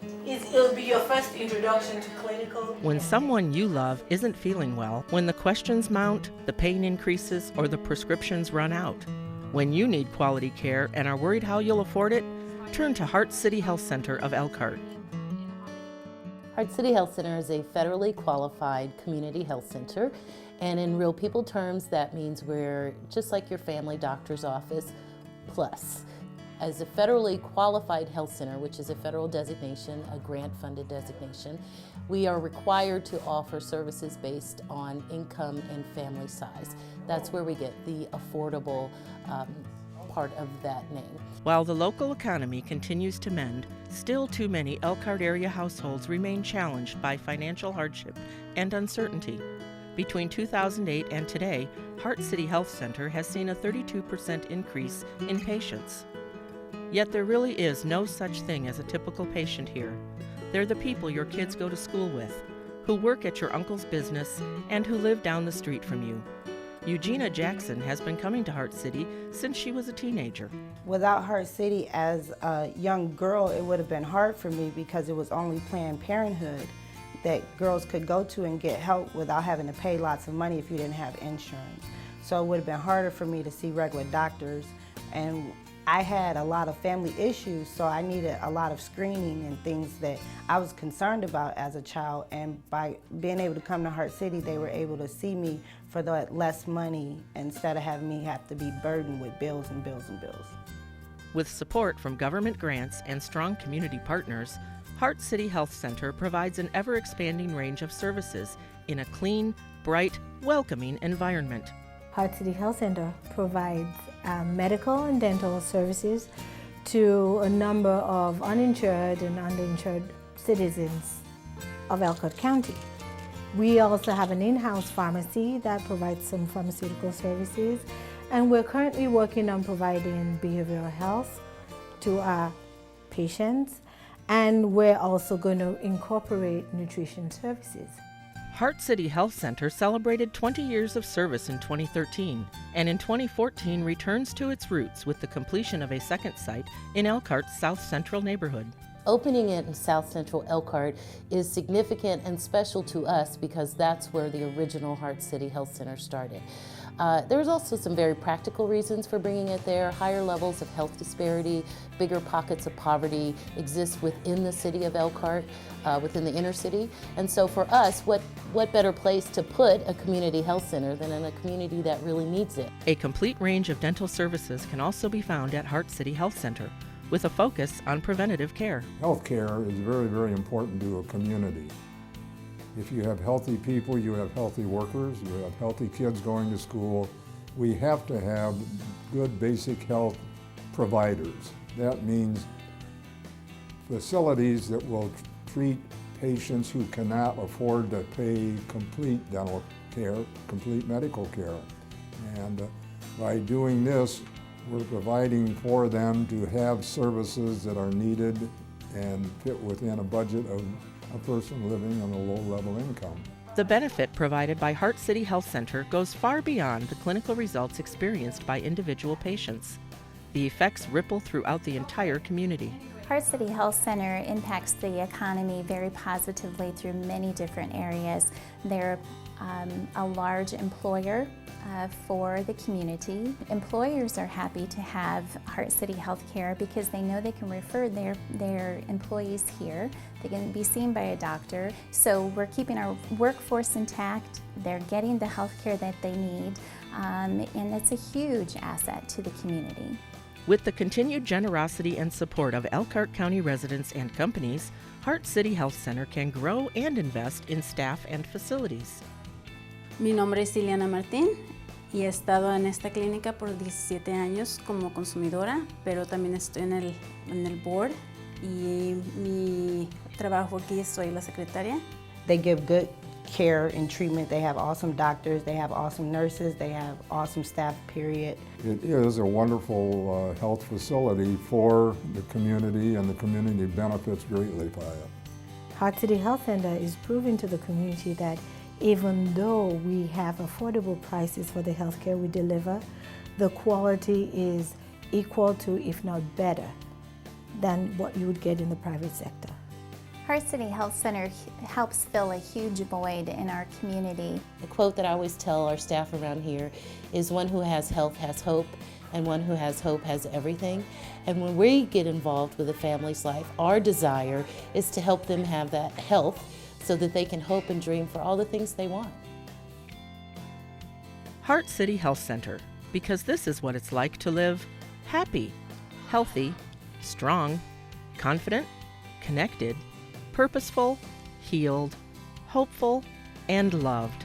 It'll be your first introduction to clinical. When someone you love isn't feeling well, when the questions mount, the pain increases, or the prescriptions run out, when you need quality care and are worried how you'll afford it, turn to Heart City Health Center of Elkhart. Heart City Health Center is a federally qualified community health center, and in real people terms that means we're just like your family doctor's office plus. As a federally qualified health center, which is a federal designation, a grant-funded designation, we are required to offer services based on income and family size. That's where we get the affordable part of that name. While the local economy continues to mend, still too many Elkhart area households remain challenged by financial hardship and uncertainty. Between 2008 and today, Heart City Health Center has seen a 32% increase in patients. Yet there really is no such thing as a typical patient here. They're the people your kids go to school with, who work at your uncle's business, and who live down the street from you. Eugenia Jackson has been coming to Heart City since she was a teenager. Without Heart City as a young girl, it would have been hard for me because it was only Planned Parenthood that girls could go to and get help without having to pay lots of money if you didn't have insurance. So it would have been harder for me to see regular doctors, and I had a lot of family issues, so I needed a lot of screening and things that I was concerned about as a child, and by being able to come to Heart City, they were able to see me for the less money instead of having me have to be burdened with bills and bills and bills. With support from government grants and strong community partners, Heart City Health Center provides an ever-expanding range of services in a clean, bright, welcoming environment. Heart City Health Center provides medical and dental services to a number of uninsured and underinsured citizens of Elkhart County. We also have an in-house pharmacy that provides some pharmaceutical services, and we're currently working on providing behavioral health to our patients, and we're also going to incorporate nutrition services. Heart City Health Center celebrated 20 years of service in 2013, and in 2014 returns to its roots with the completion of a second site in Elkhart's South Central neighborhood. Opening it in South Central Elkhart is significant and special to us because that's where the original Heart City Health Center started. There's also some very practical reasons for bringing it there. Higher levels of health disparity, bigger pockets of poverty exist within the city of Elkhart, within the inner city. And so for us, what better place to put a community health center than in a community that really needs it? A complete range of dental services can also be found at Heart City Health Center, with a focus on preventative care. Healthcare is very, very important to a community. If you have healthy people, you have healthy workers, you have healthy kids going to school. We have to have good basic health providers. That means facilities that will treat patients who cannot afford to pay complete dental care, complete medical care. And by doing this, we're providing for them to have services that are needed and fit within a budget of a person living on a low-level income. The benefit provided by Heart City Health Center goes far beyond the clinical results experienced by individual patients. The effects ripple throughout the entire community. Heart City Health Center impacts the economy very positively through many different areas. They're a large employer for the community. Employers are happy to have Heart City Healthcare because they know they can refer their employees here. They can be seen by a doctor. So we're keeping our workforce intact. They're getting the health care that they need, and it's a huge asset to the community. With the continued generosity and support of Elkhart County residents and companies, Heart City Health Center can grow and invest in staff and facilities. Mi nombre es Ileana Martín y he estado en esta clínica por 17 años como consumidora, pero también estoy en el board y mi trabajo aquí soy la secretaria. They give good care and treatment. They have awesome doctors, they have awesome nurses, they have awesome staff, period. It is a wonderful health facility for the community, and the community benefits greatly by it. Heart City Health Center is proving to the community that even though we have affordable prices for the healthcare we deliver, the quality is equal to, if not better, than what you would get in the private sector. Heart City Health Center helps fill a huge void in our community. The quote that I always tell our staff around here is, one who has health has hope, and one who has hope has everything. And when we get involved with a family's life, our desire is to help them have that health so that they can hope and dream for all the things they want. Heart City Health Center, because this is what it's like to live happy, healthy, strong, confident, connected, purposeful, healed, hopeful, and loved.